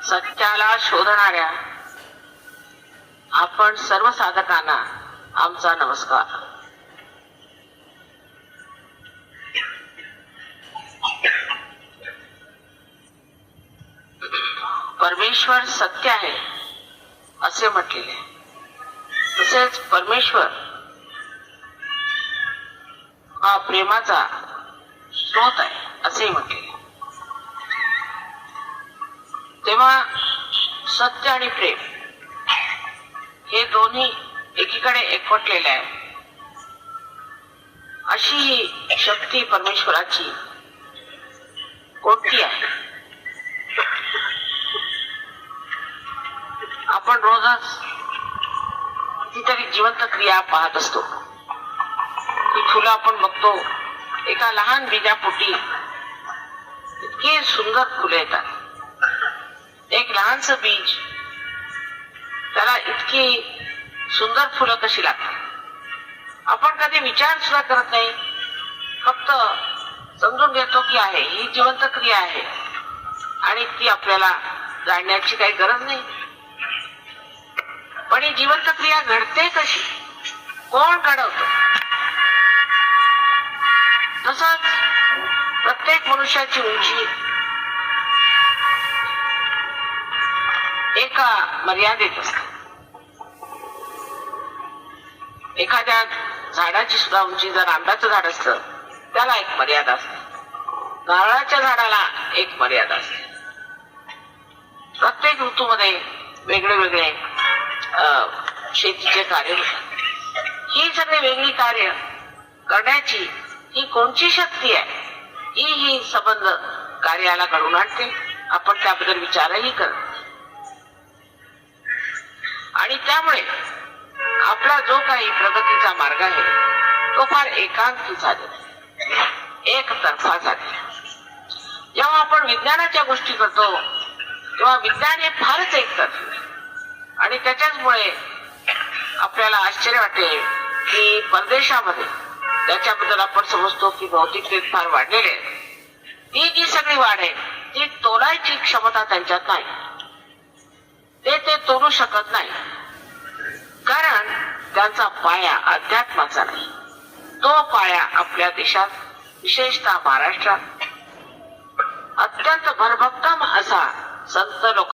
सत्याला शोधणाऱ्या आपण सर्व साधकांना आमचा नमस्कार. परमेश्वर सत्य आहे असे म्हटलेले, तसेच परमेश्वर हा प्रेमाचा स्रोत आहे असे म्हटलेले. तेव्हा सत्य आणि प्रेम हे दोन्ही एकीकडे एकवटलेले आहे. अशी ही शक्ती परमेश्वराची कोणती आहे? आपण रोजच कितीतरी जिवंत क्रिया पाहत असतो. ती फुलं आपण बघतो, एका लहान बीजापोटी इतकी सुंदर फुले येतात. एक लहानस बीज, त्याला इतकी सुंदर फुलं कशी लागतात? आपण कधी विचार सुद्धा करत नाही, फक्त समजून घेतो की आहे ही जिवंत क्रिया आहे आणि ती आपल्याला जाणण्याची काही गरज नाही. पण ही जिवंत क्रिया घडते कशी, कोण घडवतो? तसंच प्रत्येक मनुष्याची उंची एका मर्यादेत असते. एखाद्या झाडाची सुद्धा उंची, जर आंब्याचं झाड असतं त्याला एक मर्यादा असते, नारळाच्या झाडाला एक मर्यादा असते. प्रत्येक ऋतूमध्ये वेगळे वेगळे शेतीचे कार्य होतात. ही सगळी वेगळी कार्य करण्याची ही कोणची शक्ती आहे? ही संबंध कार्याला घडवून आणते. आपण त्याबद्दल विचारही करत आणि त्यामुळे आपला जो काही प्रगतीचा मार्ग आहे तो फार एकांकी झालेला, एकतर्फा झालेला. जेव्हा आपण विज्ञानाच्या गोष्टी करतो तेव्हा विज्ञान हे फारच एकतर्फी आणि त्याच्याचमुळे आपल्याला आश्चर्य वाटेल की परदेशामध्ये त्याच्याबद्दल आपण समजतो की भौतिकतेत फार वाढलेले आहे. ती जी सगळी वाढ आहे ती तोलायची क्षमता त्यांच्यात नाही. ते तोलू शकत नाही, कारण त्यांचा पाया अध्यात्माचा नाही. तो पाया आपल्या देशात, विशेषतः महाराष्ट्रात अत्यंत भरभक्कम असा संत लोक